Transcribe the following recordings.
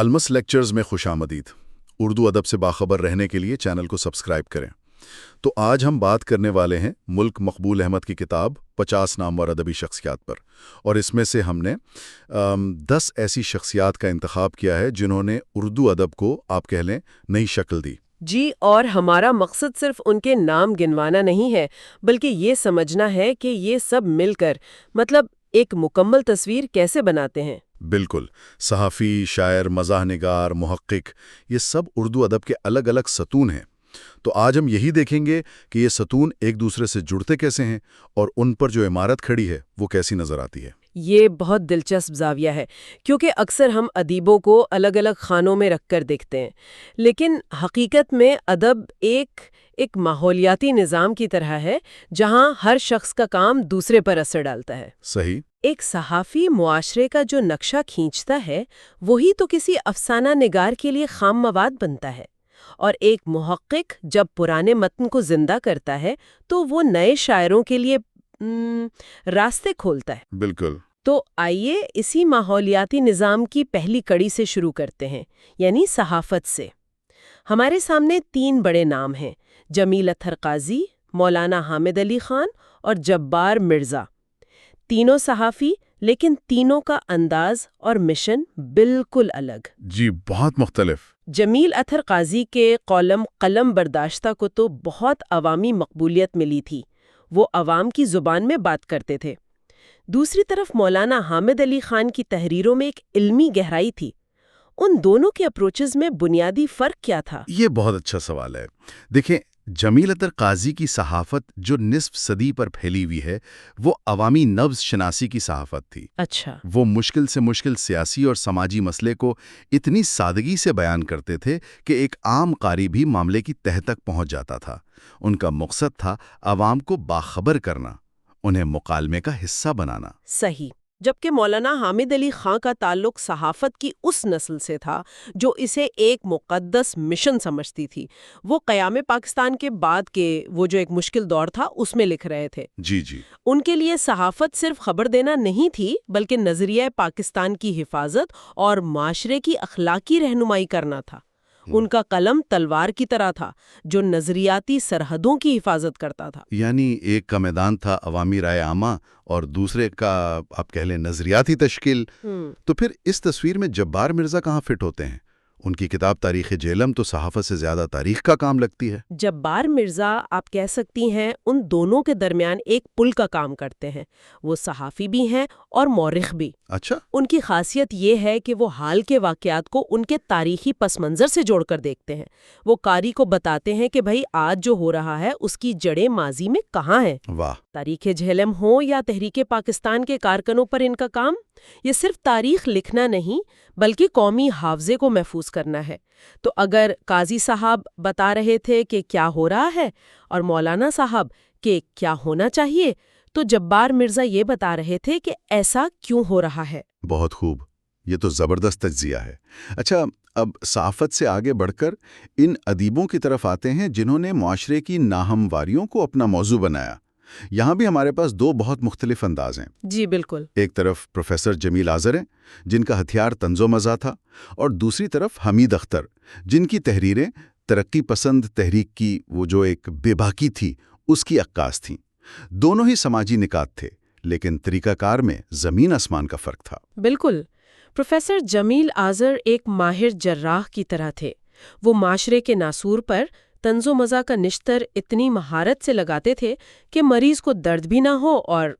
المس lectures میں خوش آمدید۔ اردو ادب سے باخبر رہنے کے لیے چینل کو سبسکرائب کریں۔ تو آج ہم بات کرنے والے ہیں ملک مقبول احمد کی کتاب 50 نامور ادبی شخصیات پر، اور اس میں سے ہم نے 10 ایسی شخصیات کا انتخاب کیا ہے جنہوں نے اردو ادب کو آپ کہہ لیں نئی شکل دی۔ جی، اور ہمارا مقصد صرف ان کے نام گنوانا نہیں ہے، بلکہ یہ سمجھنا ہے کہ یہ سب مل کر ایک مکمل تصویر کیسے بناتے ہیں۔ بالکل، صحافی، شاعر، مزاح نگار، محقق، یہ سب اردو ادب کے الگ الگ ستون ہیں۔ تو آج ہم یہی دیکھیں گے کہ یہ ستون ایک دوسرے سے جڑتے کیسے ہیں اور ان پر جو عمارت کھڑی ہے وہ کیسی نظر آتی ہے۔ یہ بہت دلچسپ زاویہ ہے، کیونکہ اکثر ہم ادیبوں کو الگ الگ خانوں میں رکھ کر دیکھتے ہیں، لیکن حقیقت میں ادب ایک ماحولیاتی نظام کی طرح ہے جہاں ہر شخص کا کام دوسرے پر اثر ڈالتا ہے۔ صحیح۔ ایک صحافی معاشرے کا جو نقشہ کھینچتا ہے وہی تو کسی افسانہ نگار کے لیے خام مواد بنتا ہے، اور ایک محقق جب پرانے متن کو زندہ کرتا ہے تو وہ نئے شاعروں کے لیے راستے کھولتا ہے۔ بالکل۔ تو آئیے اسی ماحولیاتی نظام کی پہلی کڑی سے شروع کرتے ہیں، یعنی صحافت سے۔ ہمارے سامنے 3 بڑے نام ہیں: جمیل اطہر قاضی، مولانا حامد علی خان اور جبار مرزا۔ تینوں صحافی، لیکن تینوں کا انداز اور مشن بالکل الگ۔ جی، بہت مختلف۔ جمیل اطہر قاضی کے کالم قلم برداشتہ کو تو بہت عوامی مقبولیت ملی تھی، وہ عوام کی زبان میں بات کرتے تھے۔ دوسری طرف مولانا حامد علی خان کی تحریروں میں ایک علمی گہرائی تھی۔ ان دونوں کے اپروچز میں بنیادی فرق کیا تھا؟ یہ بہت اچھا سوال ہے۔ دیکھیں، جمیل اطہر قاضی کی صحافت جو نصف صدی پر پھیلی ہوئی ہے وہ عوامی نبض شناسی کی صحافت تھی۔ اچھا۔ وہ مشکل سے مشکل سیاسی اور سماجی مسئلے کو اتنی سادگی سے بیان کرتے تھے کہ ایک عام قاری بھی معاملے کی تہہ تک پہنچ جاتا تھا۔ ان کا مقصد تھا عوام کو باخبر کرنا، انہیں مکالمے کا حصہ بنانا۔ صحیح۔ جبکہ مولانا حامد علی خان کا تعلق صحافت کی اس نسل سے تھا جو اسے ایک مقدس مشن سمجھتی تھی۔ وہ قیام پاکستان کے بعد کے وہ جو ایک مشکل دور تھا اس میں لکھ رہے تھے۔ جی جی۔ ان کے لیے صحافت صرف خبر دینا نہیں تھی، بلکہ نظریہ پاکستان کی حفاظت اور معاشرے کی اخلاقی رہنمائی کرنا تھا۔ ان کا قلم تلوار کی طرح تھا جو نظریاتی سرحدوں کی حفاظت کرتا تھا۔ یعنی ایک کا میدان تھا عوامی رائے عامہ اور دوسرے کا آپ کہہ لیں نظریاتی تشکیل۔ تو پھر اس تصویر میں جبار مرزا کہاں فٹ ہوتے ہیں؟ ان کی کتاب تاریخ جہلم تو صحافت سے زیادہ تاریخ کا کام لگتی ہے۔ جبار مرزا آپ کہہ سکتی ہیں ان دونوں کے درمیان ایک پل کا کام کرتے ہیں۔ وہ صحافی بھی ہیں اور مورخ بھی۔ اچھا۔ ان کی خاصیت یہ ہے کہ وہ حال کے واقعات کو ان کے تاریخی پس منظر سے جوڑ کر دیکھتے ہیں۔ وہ قاری کو بتاتے ہیں کہ بھئی آج جو ہو رہا ہے اس کی جڑیں ماضی میں کہاں ہیں۔ واہ۔ تاریخ جہلم ہو یا تحریک پاکستان کے کارکنوں پر ان کا کام، یہ صرف تاریخ لکھنا نہیں بلکہ قومی حافظے کو محفوظ کرنا ہے۔ تو اگر قاضی صاحب بتا رہے تھے کہ کیا ہو رہا ہے اور مولانا صاحب کہ کیا ہونا چاہیے، تو جبار مرزا یہ بتا رہے تھے کہ ایسا کیوں ہو رہا ہے۔ بہت خوب، یہ تو زبردست تجزیہ ہے۔ اچھا، اب صحافت سے آگے بڑھ کر ان ادیبوں کی طرف آتے ہیں جنہوں نے معاشرے کی ناہمواریوں کو اپنا موضوع بنایا۔ یہاں بھی ہمارے پاس 2 بہت مختلف انداز ہیں۔ جی بالکل۔ ایک طرف پروفیسر جمیل آذر ہیں جن کا ہتھیار طنز و مزاح تھا، اور دوسری طرف حمید اختر جن کی تحریریں ترقی پسند تحریک کی وہ جو ایک بے باکی تھی اس کی عکاس تھیں۔ دونوں ہی سماجی نکات تھے، لیکن طریقہ کار میں زمین آسمان کا فرق تھا۔ بالکل۔ پروفیسر جمیل آذر ایک ماہر جراح کی طرح تھے۔ وہ معاشرے کے ناسور پر طنز و مزاح کا نشتر اتنی مہارت سے لگاتے تھے کہ مریض کو درد بھی نہ ہو اور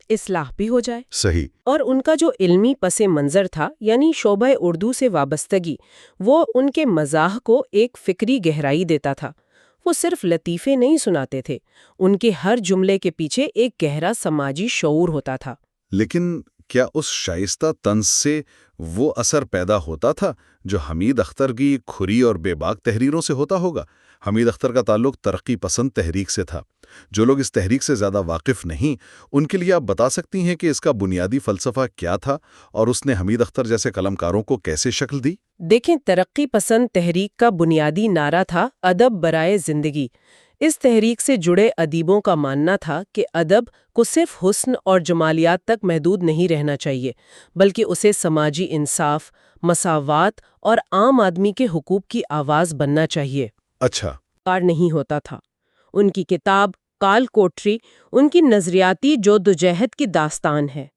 اصلاح بھی ہو جائے۔ صحیح۔ اور ان کا جو علمی پس منظر تھا، یعنی شعبہ اردو سے وابستگی، وہ ان کے مزاح کو ایک فکری گہرائی دیتا تھا۔ وہ صرف لطیفے نہیں سناتے تھے، ان کے ہر جملے کے پیچھے ایک گہرا سماجی شعور ہوتا تھا۔ لیکن کیا اس شائستہ طنز سے وہ اثر پیدا ہوتا تھا جو حمید اختر کی کھری اور بے باک تحریروں سے ہوتا ہوگا؟ حمید اختر کا تعلق ترقی پسند تحریک سے تھا۔ جو لوگ اس تحریک سے زیادہ واقف نہیں، ان کے لیے آپ بتا سکتی ہیں کہ اس کا بنیادی فلسفہ کیا تھا اور اس نے حمید اختر جیسے قلمکاروں کو کیسے شکل دی؟ دیکھیں، ترقی پسند تحریک کا بنیادی نعرہ تھا ادب برائے زندگی۔ اس تحریک سے جڑے ادیبوں کا ماننا تھا کہ ادب کو صرف حسن اور جمالیات تک محدود نہیں رہنا چاہیے، بلکہ اسے سماجی انصاف، مساوات اور عام آدمی کے حقوق کی آواز بننا چاہیے۔ اچھا۔ کار نہیں ہوتا تھا۔ ان کی کتاب کال کوٹری ان کی نظریاتی جدوجہد کی داستان ہے۔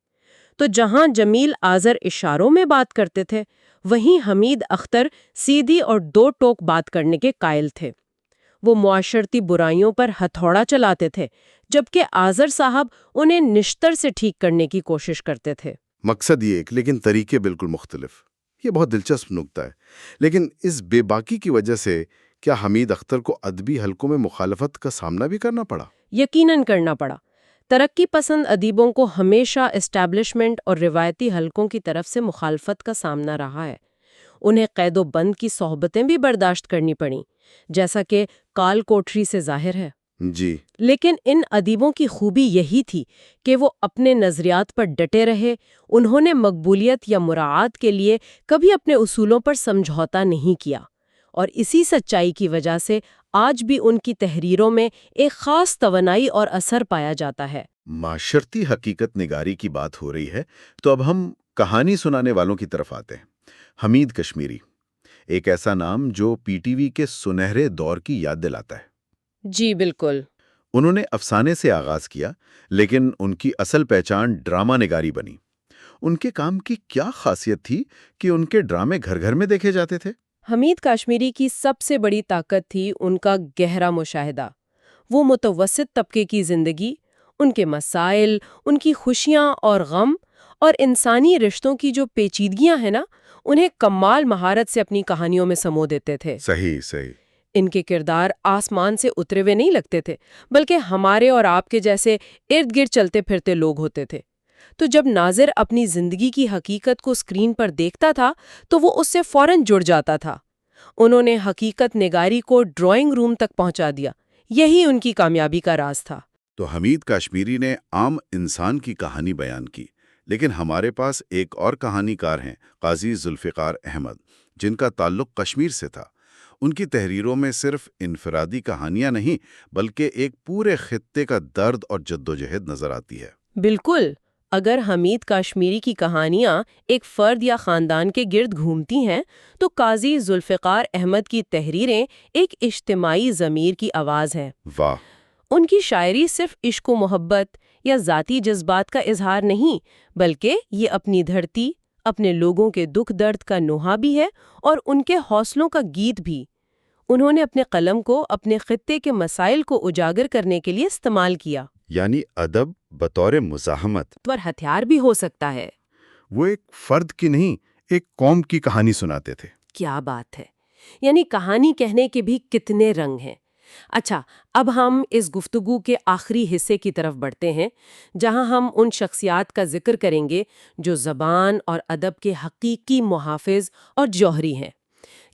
تو جہاں جمیل آذر اشاروں میں بات کرتے تھے، وہیں حمید اختر سیدھی اور دو ٹوک بات کرنے کے قائل تھے۔ وہ معاشرتی برائیوں پر ہتھوڑا چلاتے تھے، جبکہ آذر صاحب انہیں نشتر سے ٹھیک کرنے کی کوشش کرتے تھے۔ مقصد یہ ایک، لیکن طریقے بالکل مختلف۔ یہ بہت دلچسپ نکتہ ہے۔ لیکن اس بے باکی کی وجہ سے کیا حمید اختر کو ادبی حلقوں میں مخالفت کا سامنا بھی کرنا پڑا؟ یقیناً کرنا پڑا۔ ترقی پسند ادیبوں کو ہمیشہ اسٹیبلشمنٹ اور روایتی حلقوں کی طرف سے مخالفت کا سامنا رہا ہے۔ انہیں قید و بند کی صحبتیں بھی برداشت کرنی پڑیں، جیسا کہ کال کوٹری سے ظاہر ہے۔ جی۔ لیکن ان ادیبوں کی خوبی یہی تھی کہ وہ اپنے نظریات پر ڈٹے رہے۔ انہوں نے مقبولیت یا مراعات کے لیے کبھی اپنے اصولوں پر سمجھوتا نہیں کیا، اور اسی سچائی کی وجہ سے آج بھی ان کی تحریروں میں ایک خاص توانائی اور اثر پایا جاتا ہے۔ معاشرتی حقیقت نگاری کی بات ہو رہی ہے تو اب ہم کہانی سنانے والوں کی طرف آتے ہیں۔ حمید کشمیری، ایک ایسا نام جو پی ٹی وی کے سنہرے دور کی یاد دلاتا ہے۔ جی بالکل۔ انہوں نے افسانے سے آغاز کیا، لیکن ان کی اصل پہچان ڈرامہ نگاری بنی۔ ان کے کام کی کیا خاصیت تھی کہ ان کے ڈرامے گھر گھر میں دیکھے جاتے تھے؟ حمید کشمیری کی سب سے بڑی طاقت تھی ان کا گہرا مشاہدہ۔ وہ متوسط طبقے کی زندگی، ان کے مسائل، ان کی خوشیاں اور غم، اور انسانی رشتوں کی جو پیچیدگیاں ہیں نا، انہیں کمال مہارت سے اپنی کہانیوں میں سمو دیتے تھے۔ صحیح صحیح۔ ان کے کردار آسمان سے اترے ہوئے نہیں لگتے تھے، بلکہ ہمارے اور آپ کے جیسے ارد گرد چلتے پھرتے لوگ ہوتے تھے۔ تو جب ناظر اپنی زندگی کی حقیقت کو اسکرین پر دیکھتا تھا تو وہ اس سے فوراً جڑ جاتا تھا۔ انہوں نے حقیقت نگاری کو ڈرائنگ روم تک پہنچا دیا۔ یہی ان کی کامیابی کا راز تھا۔ تو حمید کشمیری نے عام انسان کی کہانی بیان کی، لیکن ہمارے پاس ایک اور کہانی کار ہیں، قاضی ذوالفقار احمد، جن کا تعلق کشمیر سے تھا۔ ان کی تحریروں میں صرف انفرادی کہانیاں نہیں، بلکہ ایک پورے خطے کا درد اور جدوجہد نظر آتی ہے۔ بالکل۔ اگر حمید کشمیری کی کہانیاں ایک فرد یا خاندان کے گرد گھومتی ہیں، تو قاضی ذوالفقار احمد کی تحریریں ایک اجتماعی ضمیر کی آواز ہیں۔ واہ! ان کی شاعری صرف عشق و محبت یا ذاتی جذبات کا اظہار نہیں، بلکہ یہ اپنی دھرتی، اپنے لوگوں کے دکھ درد کا نوحہ بھی ہے اور ان کے حوصلوں کا گیت بھی۔ انہوں نے اپنے قلم کو اپنے خطے کے مسائل کو اجاگر کرنے کے لیے استعمال کیا۔ یعنی ادب بطور مزاحمت پر ہتھیار بھی ہو سکتا ہے۔ وہ ایک فرد کی نہیں، ایک قوم کی کہانی سناتے تھے۔ کیا بات ہے! یعنی کہانی کہنے کے بھی کتنے رنگ ہیں۔ اچھا، اب ہم اس گفتگو کے آخری حصے کی طرف بڑھتے ہیں، جہاں ہم ان شخصیات کا ذکر کریں گے جو زبان اور ادب کے حقیقی محافظ اور جوہری ہیں۔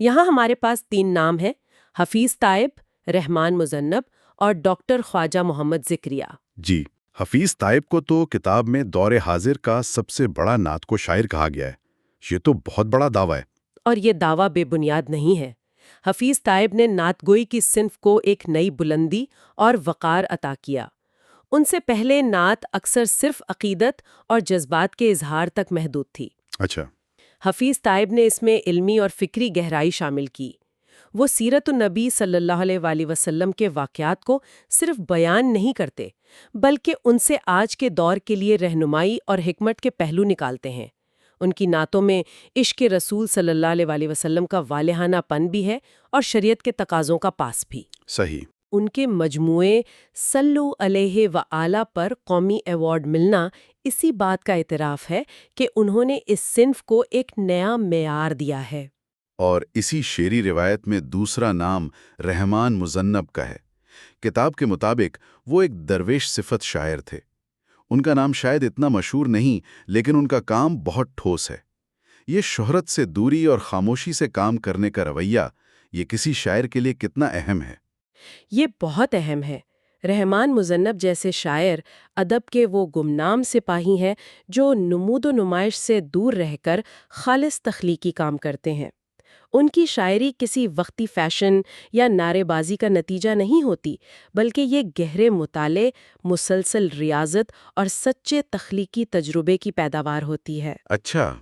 یہاں ہمارے پاس 3 نام ہیں: حفیظ طیب، رحمان مذنب اور ڈاکٹر خواجہ محمد ذکریہ۔ جی، حفیظ طیب کو تو کتاب میں دور حاضر کا سب سے بڑا نعت کو شاعر کہا گیا ہے۔ یہ تو بہت بڑا دعویٰ ہے۔ اور یہ دعویٰ بے بنیاد نہیں ہے۔ حفیظ طیب نے نعت گوئی کی صنف کو ایک نئی بلندی اور وقار عطا کیا۔ ان سے پہلے نعت اکثر صرف عقیدت اور جذبات کے اظہار تک محدود تھی۔ اچھا۔ حفیظ طیب نے اس میں علمی اور فکری گہرائی شامل کی۔ وہ سیرت النبی صلی اللہ علیہ وآلہ وسلم کے واقعات کو صرف بیان نہیں کرتے، بلکہ ان سے آج کے دور کے لیے رہنمائی اور حکمت کے پہلو نکالتے ہیں۔ ان کی نعتوں میں عشق رسول صلی اللہ علیہ وآلہ وسلم کا والہانہ پن بھی ہے اور شریعت کے تقاضوں کا پاس بھی۔ صحیح۔ ان کے مجموعے صلو علیہ وآلہ پر قومی ایوارڈ ملنا اسی بات کا اعتراف ہے کہ انہوں نے اس صنف کو ایک نیا معیار دیا ہے۔ اور اسی شعری روایت میں دوسرا نام رحمان مذنب کا ہے۔ کتاب کے مطابق وہ ایک درویش صفت شاعر تھے۔ ان کا نام شاید اتنا مشہور نہیں، لیکن ان کا کام بہت ٹھوس ہے۔ یہ شہرت سے دوری اور خاموشی سے کام کرنے کا رویہ، یہ کسی شاعر کے لیے کتنا اہم ہے؟ یہ بہت اہم ہے۔ رحمان مذنب جیسے شاعر ادب کے وہ گمنام سپاہی ہیں جو نمود و نمائش سے دور رہ کر خالص تخلیقی کام کرتے ہیں۔ ان کی شاعری کسی وقتی فیشن یا نعرے بازی کا نتیجہ نہیں ہوتی، بلکہ یہ گہرے مطالعے، مسلسل ریاضت اور سچے تخلیقی تجربے کی پیداوار ہوتی ہے۔ اچھا،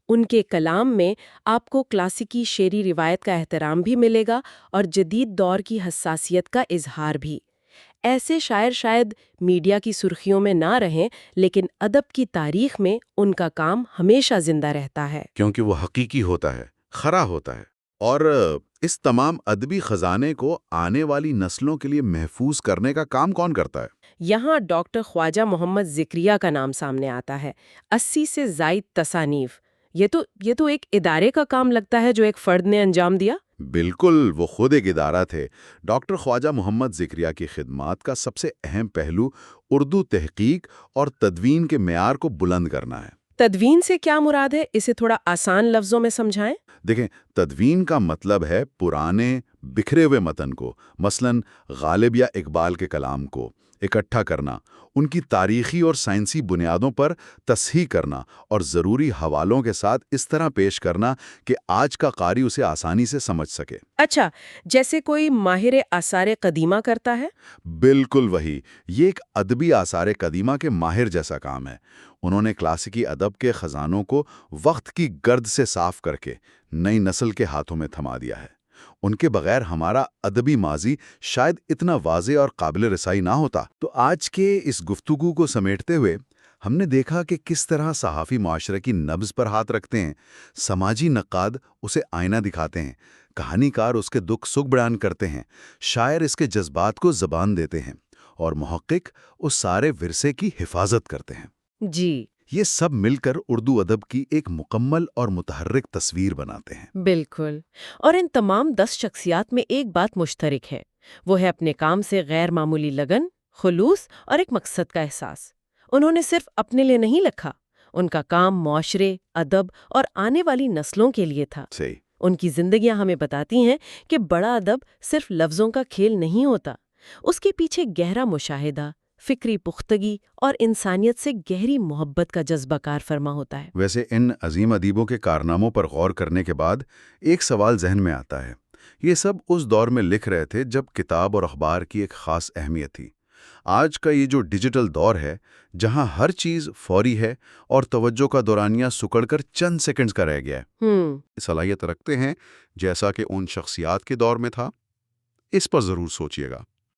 ان کے کلام میں آپ کو کلاسیکی شعری روایت کا احترام بھی ملے گا اور جدید دور کی حساسیت کا اظہار بھی۔ ایسے شاعر شاید میڈیا کی سرخیوں میں نہ رہیں، لیکن ادب کی تاریخ میں ان کا کام ہمیشہ زندہ رہتا ہے۔ کیونکہ وہ حقیقی ہوتا ہے، خرا ہوتا ہے۔ اور اس تمام ادبی خزانے کو آنے والی نسلوں کے لیے محفوظ کرنے کا کام کون کرتا ہے؟ یہاں ڈاکٹر خواجہ محمد ذکریہ کا نام سامنے آتا ہے۔ 80 سے زائد تصانیف، یہ تو ایک ادارے کا کام لگتا ہے جو ایک فرد نے انجام دیا۔ بالکل، وہ خود ایک ادارہ تھے۔ ڈاکٹر خواجہ محمد ذکریہ کی خدمات کا سب سے اہم پہلو اردو تحقیق اور تدوین کے معیار کو بلند کرنا ہے۔ تدوین سے کیا مراد ہے؟ اسے تھوڑا آسان لفظوں میں سمجھائیں۔ دیکھیں، تدوین کا مطلب ہے پرانے بکھرے ہوئے متن کو، مثلاً غالب یا اقبال کے کلام کو اکٹھا کرنا، ان کی تاریخی اور سائنسی بنیادوں پر تصحیح کرنا اور ضروری حوالوں کے ساتھ اس طرح پیش کرنا کہ آج کا قاری اسے آسانی سے سمجھ سکے۔ اچھا، جیسے کوئی ماہر آثار قدیمہ کرتا ہے؟ بالکل وہی، یہ ایک ادبی آثار قدیمہ کے ماہر جیسا کام ہے۔ انہوں نے کلاسیکی ادب کے خزانوں کو وقت کی گرد سے صاف کر کے نئی نسل کے ہاتھوں میں تھما دیا ہے۔ ان کے بغیر ہمارا ادبی ماضی شاید اتنا واضح اور قابل رسائی نہ ہوتا۔ تو آج کے اس گفتگو کو سمیٹتے ہوئے ہم نے دیکھا کہ کس طرح صحافی معاشرے کی نبض پر ہاتھ رکھتے ہیں، سماجی نقاد اسے آئینہ دکھاتے ہیں، کہانی کار اس کے دکھ سکھ بیان کرتے ہیں، شاعر اس کے جذبات کو زبان دیتے ہیں، اور محقق اس سارے ورثے کی حفاظت کرتے ہیں۔ جی، یہ سب مل کر اردو ادب کی ایک مکمل اور متحرک تصویر بناتے ہیں۔ بالکل۔ اور ان تمام 10 شخصیات میں ایک بات مشترک ہے، وہ ہے اپنے کام سے غیر معمولی لگن، خلوص اور ایک مقصد کا احساس۔ انہوں نے صرف اپنے لیے نہیں لکھا، ان کا کام معاشرے، ادب اور آنے والی نسلوں کے لیے تھا۔ صحیح۔ ان کی زندگیاں ہمیں بتاتی ہیں کہ بڑا ادب صرف لفظوں کا کھیل نہیں ہوتا، اس کے پیچھے گہرا مشاہدہ، فکری پختگی اور انسانیت سے گہری محبت کا جذبہ کار فرما ہوتا ہے۔ ویسے ان عظیم ادیبوں کے کارناموں پر غور کرنے کے بعد ایک سوال ذہن میں آتا ہے۔ یہ سب اس دور میں لکھ رہے تھے جب کتاب اور اخبار کی ایک خاص اہمیت تھی۔ آج کا یہ جو ڈیجیٹل دور ہے، جہاں ہر چیز فوری ہے اور توجہ کا دورانیہ سکڑ کر چند سیکنڈز کا رہ گیا ہے، صلاحیت رکھتے ہیں جیسا کہ ان شخصیات کے دور میں تھا؟ اس پر ضرور سوچیے گا۔